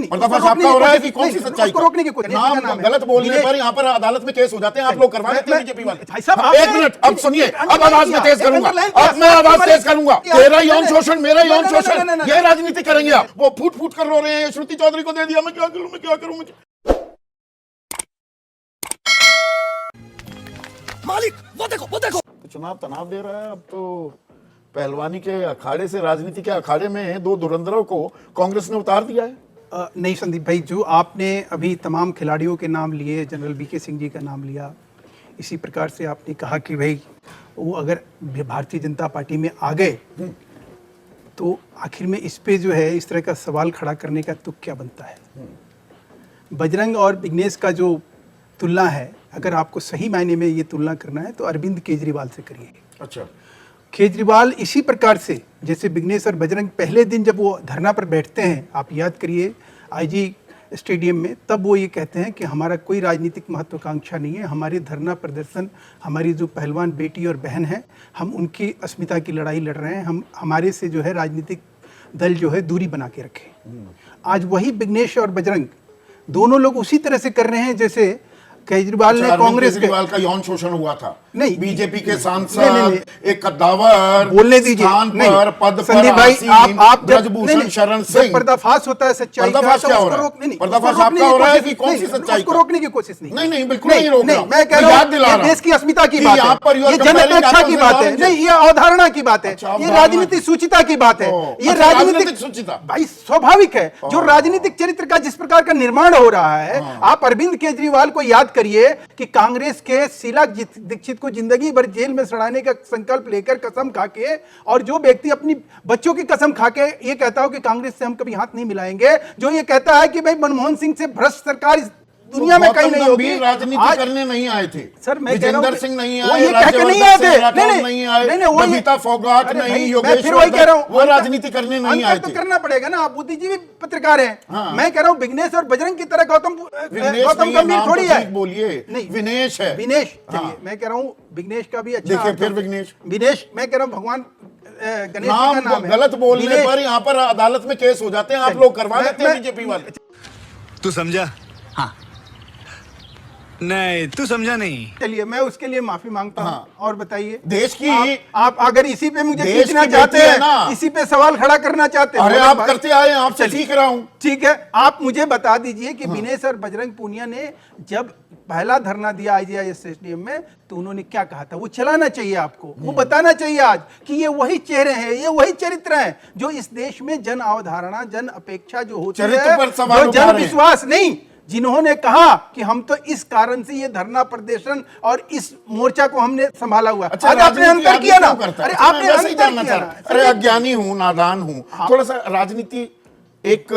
पर्दाफाश आपका हो रहा है कि कौन सी सच्चाई को रोकने की कोशिश? नाम गलत बोलने पर यहाँ पर अदालत में केस हो जाते हैं, आप लोग करवा देते हैं बीजेपी वाले। भाई साहब एक मिनट, अब सुनिए, अब आवाज में तेज करूंगा, अब मैं आवाज तेज करूंगा। तेरा यौन शोषण, मेरा यौन शोषण, ये राजनीति करेंगे आप? वो फूट फूट कर रो रहे हैं, श्रुति चौधरी को दे दिया, मैं क्या करूं, मैं क्या करूं, मालिक वो देखो वो देखो। चुनाव तनाव दे रहा है। अब तो पहलवानी के अखाड़े से राजनीति के अखाड़े में दो धुरंधरों को कांग्रेस ने उतार दिया है। नहीं संदीप भाई, जो आपने अभी तमाम खिलाड़ियों के नाम लिए, जनरल बीके सिंह जी का नाम लिया, इसी प्रकार से आपने कहा कि भाई वो अगर भारतीय जनता पार्टी में आ गए तो आखिर में इस पे जो है इस तरह का सवाल खड़ा करने का तुक क्या बनता है? बजरंग और विघ्नेश का जो तुलना है, अगर आपको सही मायने में ये तुलना करना है तो अरविंद केजरीवाल से करिए। अच्छा, केजरीवाल इसी प्रकार से, जैसे विघ्नेश और बजरंग पहले दिन जब वो धरना पर बैठते हैं, आप याद करिए आईजी स्टेडियम में, तब वो ये कहते हैं कि हमारा कोई राजनीतिक महत्वाकांक्षा नहीं है, हमारे धरना प्रदर्शन, हमारी जो पहलवान बेटी और बहन है, हम उनकी अस्मिता की लड़ाई लड़ रहे हैं, हम हमारे से जो है राजनीतिक दल जो है दूरी बना के रखे। आज वही विघ्नेश और बजरंग दोनों लोग उसी तरह से कर रहे हैं जैसे केजरीवाल ने कांग्रेस केजरीवाल का यौन शोषण हुआ था। नहीं, बीजेपी के सांसद एक कद्दावर बोलने दीजिए, स्थान पर पद संदीप पर भाई, आप ब्रजभूषण शरण सिंह। पर्दाफास होता है सच्चाई का, पर्दाफाश क्या हो रहा है? पर्दाफाश आपका हो रहा है कि कौन सी सच्चाई? उसको रोकने की कोशिश नहीं। नहीं, बिल्कुल नहीं रोक रहा। मैं कह रहा हूं ये देश की अस्मिता की बात है, ये जनअपेक्षा की बात है, नहीं ये अवधारणा की बात है, ये राजनीतिक सूचिता की बात है, ये राजनीतिक सूचिता भाई स्वाभाविक है। जो राजनीतिक चरित्र का जिस प्रकार का निर्माण हो रहा है, आप अरविंद केजरीवाल को याद करिए कि कांग्रेस के शीला दीक्षित को जिंदगी भर जेल में सड़ाने का संकल्प लेकर कसम खाके, और जो व्यक्ति अपनी बच्चों की कसम खाके ये कहता हो कि कांग्रेस से हम कभी हाथ नहीं मिलाएंगे, जो ये कहता है कि भाई मनमोहन सिंह से भ्रष्ट सरकार इस दुनिया में कहीं नहीं होगी, राजनीति करने नहीं आए थे सर। मैं विजेंद्र सिंह नहीं आए, ये कह के नहीं आए थे, नहीं आए, बबीता फोगाट नहीं, योगेश, फिर वही कह रहा हूं, वो राजनीति करने नहीं आए थे। तो करना पड़ेगा ना, आप बुद्धिजीवी पत्रकार हैं। मैं कह रहा हूं विघ्नेश और बजरंग की तरह गौतम गंभीर थोड़ी है। बोलिए, नहीं विनेश है, विनेश। मैं कह रहा हूं विघ्नेश का भी अच्छा, देखिए फिर विनेश। मैं कह रहा हूं भगवान गणेश नाम का नाम है। गलत बोलने पर यहाँ पर अदालत में केस हो जाते हैं, आप लोग करवा देते हैं बीजेपी वाले। तू समझा? हाँ नहीं, तू समझा नहीं। चलिए मैं उसके लिए माफी मांगता हूँ। और बताइए, देश की आप अगर इसी पे मुझे खींचना चाहते हैं, इसी पे सवाल खड़ा करना चाहते हैं, अरे आप करते आए, आपसे सीख रहा हूँ। ठीक है, आप मुझे बता दीजिए कि विनेश और बजरंग पूनिया ने जब पहला धरना दिया आईजीआईएस स्टेडियम में तो उन्होंने क्या कहा था? वो चलाना चाहिए आपको, वो बताना चाहिए आज कि ये वही चेहरे हैं, ये वही चरित्र हैं जो इस देश में जन अवधारणा, जन अपेक्षा जो होती है, जो जन विश्वास नहीं, जिन्होंने कहा कि हम तो इस कारण से ये धरना प्रदर्शन और इस मोर्चा को हमने संभाला हुआ। अच्छा, आज आपने अंतर किया ना, अरे आपने अंतर किया ना। अरे अज्ञानी हूं, नादान हूं, थोड़ा सा राजनीति एक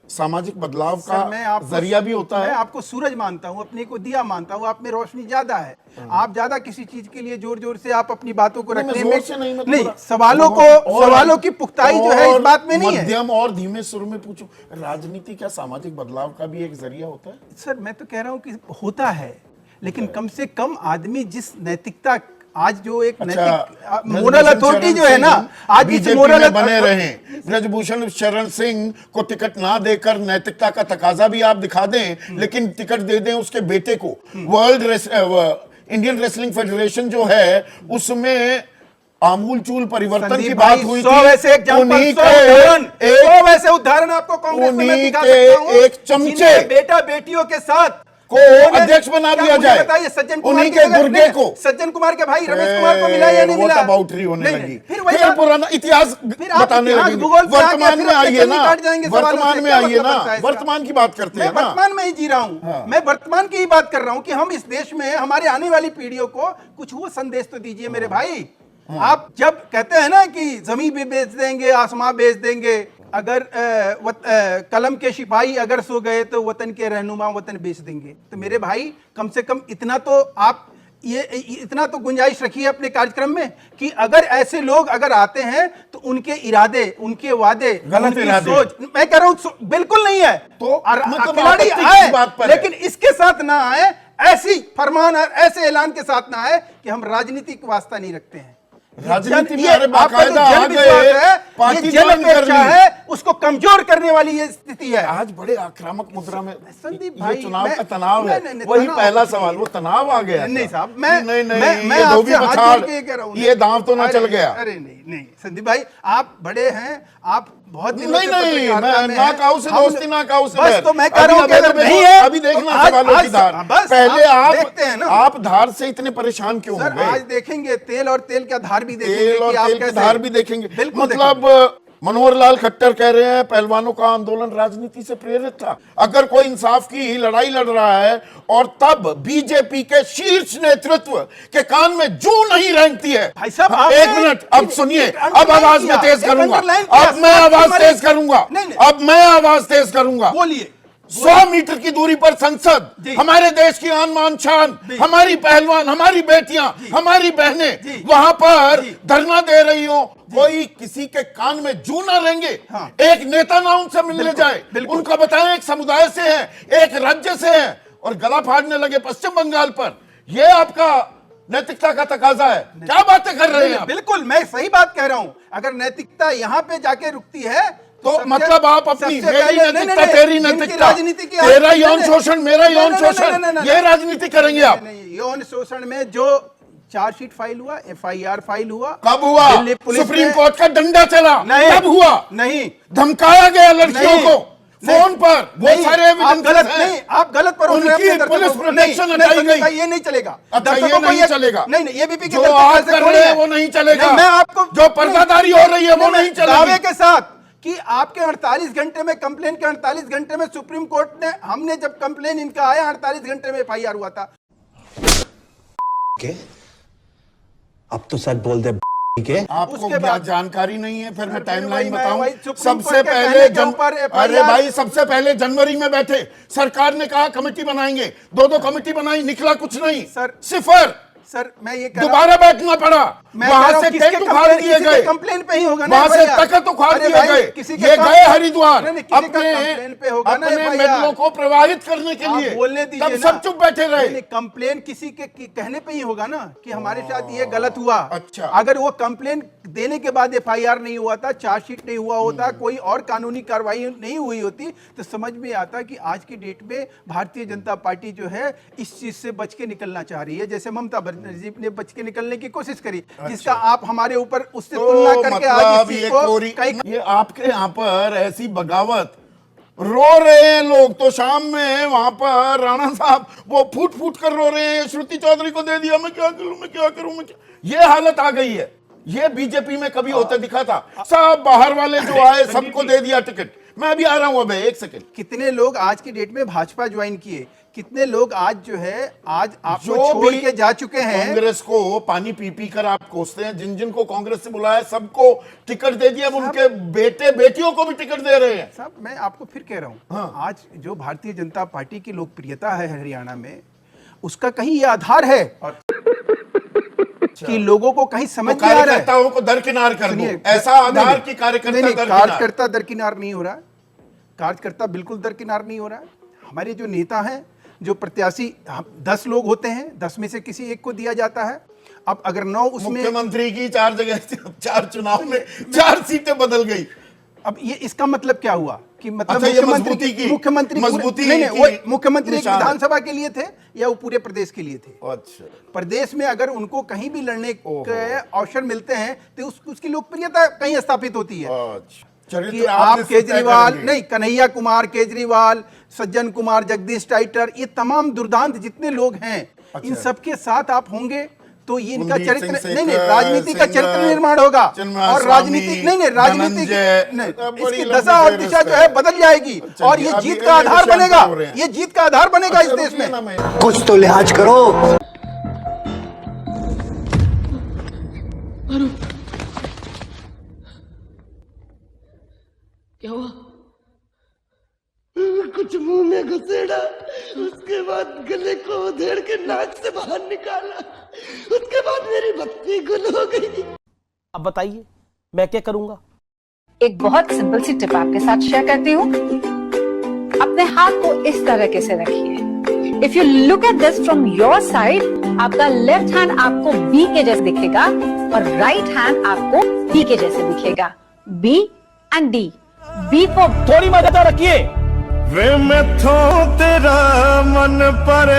सामाजिक बदलाव का जरिया भी होता है। मैं आपको सूरज मानता हूं, अपने को दिया मानता हूं, आप में रोशनी ज्यादा है। आप ज्यादा किसी चीज के लिए जोर जोर से आप अपनी बातों को रखने में नहीं, सवालों की पुख्ताई जो है इस बात में नहीं है। मध्यम और धीमे सुर में पूछो, राजनीति क्या सामाजिक बदलाव का भी एक जरिया होता है? सर मैं तो कह रहा हूं कि होता है, लेकिन कम से कम आदमी जिस नैतिकता, आज जो एक नैतिक मोरल अथॉरिटी जो है ना, आज बीजेपी में बने रहे, ब्रजभूषण शरण सिंह को टिकट ना देकर नैतिकता का तकाजा भी आप दिखा दें, लेकिन टिकट दे दें उसके बेटे को। इंडियन रेसलिंग फेडरेशन जो है उसमें आमूल चूल परिवर्तन की बात हुई थी। वैसे उदाहरण आपको कांग्रेस में मैं दिखा सकता हूं, एक चमचे बेटा बेटियों के साथ को अध्यक्ष बना दिया जाए, बताइए सज्जन कुमार उन्हीं के गुर्दे को, सज्जन कुमार के भाई रमेश कुमार को मिला या नहीं मिला? बाउटरी होने लगी, फिर पुराना इतिहास बताने लगी। वर्तमान में आइए ना, वर्तमान में आइए ना, वर्तमान की बात करते हैं ना। वर्तमान में ही जी रहा हूँ, मैं वर्तमान की ही बात कर रहा हूँ कि हम इस देश में हमारे आने वाली पीढ़ियों को कुछ वो संदेश तो दीजिए मेरे भाई। आप जब कहते हैं ना कि जमीन भी बेच देंगे, आसमां बेच देंगे, अगर कलम के सिपाही अगर सो गए तो वतन के रहनुमा वतन बेच देंगे, तो मेरे भाई कम से कम इतना तो आप इतना तो गुंजाइश रखिए अपने कार्यक्रम में कि अगर ऐसे लोग अगर आते हैं तो उनके इरादे, उनके वादे, गलत इरादे, सोच, मैं कह रहा हूं बिल्कुल नहीं है। तो खिलाड़ी आए, लेकिन इसके साथ ना आए, ऐसी फरमान और ऐसे ऐलान के साथ ना आए कि हम राजनीतिक वास्ता नहीं रखते हैं, राजनीति में ये अरे आपका जो बाकायदा आ जनविश्वास गए, है, पार्टी ये ज्वाइन कर जनअपेक्षा ली। है, उसको कमजोर करने वाली ये स्थिति है। आज बड़े आक्रामक मुद्रा में संदीप ये भाई, चुनाव मैं- का तनाव है, नहीं, वही तनाव पहला तो सवाल, वो तनाव आ गया नहीं था। साहब, मैं ये धोबी आपसे हाथ पछाड़, जोड़ के कह रहा हूं, ये दांव तो ना अरे, चल गया। अरे नहीं संदीप भाई, आप बड़े हैं, आप बहुत दिनों नहीं, से नहीं, पत्रकारिता मैं में ना हैं। काऊ से हम- दोस्ती, ना काऊ से बस बैर। तो मैं कह रहा हूं कि अभी अगर देखो, नहीं है अभी देखना तो सवालों की धार। बस पहले देखते हैं ना। आप धार से इतने परेशान क्यों हो सर, गए? आज देखेंगे तेल और तेल का धार भी देखेंगे तेल और कि आप तेल की कैसे- धार भी देखेंगे। बिल्कुल मतलब मनोहर लाल खट्टर कह रहे हैं पहलवानों का आंदोलन राजनीति से प्रेरित था। अगर कोई इंसाफ की लड़ाई लड़ रहा है और तब बीजेपी के शीर्ष नेतृत्व के कान में जू नहीं रेंगती है। भाई साहब, हाँ, आपने एक मिनट, अब सुनिए, एक अब underline आवाज किया, में तेज एक करूंगा, underline किया, अब मैं साथ आवाज हमारे- तेज करूंगा, नहीं, नहीं। अब मैं आवाज तेज करूंगा। बोलिए 100 मीटर की दूरी पर संसद, जी। हमारे देश की आन मान शान, जी। हमारी पहलवान, हमारी बेटियां, हमारी बहनें जी। वहां पर जी। धरना दे रही हो, कोई किसी के कान में जू ना रहेंगे। हाँ। एक नेता ना उनसे मिलने बिल्कुल, जाए, बिल्कुल। उनका बताएं एक समुदाय से है, एक राज्य से है, और गला फाड़ने लगे पश्चिम बंगाल पर। यह आपका नैतिकता का तकाजा है? क्या बातें कर रहे हैं आप? बिल्कुल, मैं सही बात कह रहा हूं। अगर नैतिकता यहां पे जाके रुकती है तो सबसे- मतलब आप अपनी, सबसे मेरी पहले- नैतिकता, नहीं, तेरी इनकी नैतिकता, राजनीति की तेरा नहीं, यौन नहीं, शोषण, मेरा नहीं, यौन नहीं, नहीं, शोषण, नहीं, नहीं, ये राजनीति करेंगे आप? नहीं, यौन शोषण में जो चार्जशीट फाइल हुआ, FIR फाइल हुआ, कब हुआ? दिल्ली पुलिस सुप्रीम ने- कोर्ट का डंडा चला, नहीं, कब हुआ? नहीं, धमकाया गया लड़कियों नहीं, को फोन पर, वो नहीं, सारे आप evidences गलत हैं। नहीं, आप गलत पर उठ रहे हैं उनकी अपने दर्शकों पुलिस को। प्रोटेक्शन नहीं, हटाई नहीं, गई। ये नहीं चलेगा। अच्छा, ये दर्शकों को नहीं चलेगा। नहीं, नहीं, ABP के जो दर्शक आप ऐसे कर थोड़ी रहे हैं हैं। वो नहीं चलेगा। नहीं, मैं आपको जो पर्दादारी हो रही है वो नहीं चलेगी। दावे के साथ कि आपके 48 घंटे में कंप्लेन के 48 घंटे में सुप्रीम कोर्ट ने, हमने जब कंप्लेन इनका आया 48 घंटे में FIR हुआ था। अब तो सच बोल दे के। आपको उसके क्या बाद- जानकारी नहीं है? फिर मैं फिर टाइमलाइन वही- बताऊं। वही सुप्रीम सबसे कोर्ट के पहले कहने के ऊपर अरे FIR भाई, सबसे पहले जनवरी में बैठे, सरकार ने कहा कमेटी बनाएंगे, दो कमेटी बनाई, निकला कुछ नहीं, सर- सिफर। सर, मैं ये कह रहा हूं- दोबारा बैठना पड़ा, मैं कह वहां रहा से हूं, किसके टेंट उखाड़ कंप्लेन- दिए किसी के गए, कंप्लेन पे ही होगा ना वहां से FIR। तखत उखाड़ अरे दिए भाई, गए, किसी के ये कंप्लेन- गए हरिद्वार नहीं, नहीं, किसी का अपने कंप्लेन पे होगा ना अपने FIR। मेडलों को प्रवाहित करने के आप लिए। बोलने दीजिए तब ना। सब चुप बैठे रहे। नहीं, कंप्लेन किसी के कहने पे ही होगा ना कि हमारे साथ ये गलत हुआ। अच्छा। अगर वो कंप्लेन देने के बाद FIR नहीं हुआ था, चार्जशीट नहीं हुआ होता, कोई और कानूनी कार्रवाई नहीं हुई होती, तो समझ में आता कि आज की डेट में भारतीय जनता पार्टी जो है इस चीज से बच के निकलना चाह रही है, जैसे ममता बनर्जी ने बच के निकलने की कोशिश करी, जिसका आप हमारे ऊपर उससे तुलना करके आज मतलब इस ये चीज को कोरी, कहीं- ये आपके यहाँ पर ऐसी बगावत रो रहे हैं लोग, तो शाम में वहां पर राणा साहब वो फूट फूट कर रो रहे हैं, श्रुति चौधरी को दे दिया, मैं क्या करूं, मैं क्या करूं, मैं क्या। ये हालत आ गई है। ये बीजेपी में कभी होता दिखा था? सब बाहर वाले जो आए सबको दे दिया टिकट। मैं अभी आ रहा हूं, अबे एक सेकंड। कितने लोग आज की डेट में भाजपा ज्वाइन किए, कितने लोग आज जो है आज आपको जो छोड़ भी के जा चुके हैं। कांग्रेस को पानी पी पी कर आप कोसते हैं, जिन जिन को कांग्रेस से बुलाया सबको टिकट दे दिया, अब उनके बेटे बेटियों को भी टिकट दे रहे हैं। साहब, मैं आपको फिर कह रहा हूं, आज जो भारतीय जनता पार्टी की लोकप्रियता है हरियाणा में, उसका कहीं ये आधार है कि लोगों को कहीं समझ तो में आ रहा है। कार्यकर्ताओं को दरकिनार कर दो, सुनिए, ऐसा आधार नहीं, की कार्यकर्ता नहीं, नहीं, दरकिनार। कार्यकर्ता दरकिनार नहीं हो रहा है। कार्यकर्ता बिल्कुल दरकिनार नहीं हो रहा है। हमारे जो नेता हैं, जो प्रत्याशी, 10 लोग होते हैं, 10 में से किसी एक को दिया जाता है। अब अगर 9 उसमें, मुख्यमंत्री की 4 जगह 4 चुनाव में 4 सीटें बदल गई। अब ये इसका मतलब क्या हुआ कि मतलब अच्छा, ये मजबूती की- मुख्यमंत्री मजबूती नहीं, नहीं, की वो मुख्यमंत्री एक निशान है। विधानसभा के लिए थे या वो पूरे प्रदेश के लिए थे? अच्छा, प्रदेश में अगर उनको कहीं भी लड़ने के अवसर मिलते हैं तो उसकी लोकप्रियता कहीं स्थापित होती है अच्छा। कि चरित्र आप आपने तय केजरीवाल करेंगे। नहीं, कन्हैया कुमार केजरीवाल, सज्जन कुमार, जगदीश टाइटर, ये तमाम दुर्दांत जितने लोग हैं, इन सबके साथ आप होंगे तो ये इनका कुलदीप चरित्र सिंह नहीं, नहीं, शेखर, राजनीति का चरित्र सिंगर, निर्माण होगा चिन्मय और स्वामी, राजनीतिक नहीं, राजनीति धनंजय, नहीं, बड़ी इसकी लंबी दशा और फेहरिस्त दिशा जो है। है बदल जाएगी चलिए, और ये अभी जीत का ये आधार विषय बनेगा, हो रहे हैं। ये जीत का आधार बनेगा इस अच्छा, देश रुकिए में। ना, मैं- कुछ तो लिहाज करो। क्या हुआ? कुछ मुंह में घुसेड़ा, उसके बाद गले को उधेड़ के नाक से बाहर निकाला, उसके बाद मेरी बत्ती गुल हो गई। अब बताइए मैं क्या करूंगा? एक बहुत सिंपल सी टिप आपके साथ शेयर करती हूँ। अपने हाथ को इस तरीके से रखिए। If you look at this from your side, आपका लेफ्ट हैंड आपको बी के जैसे दिखेगा और राइट हैंड आपको डी के जैसे दिखेगा। B and D. B for थोड़ी मदद रखिए। वे मैथों तेरा मन पर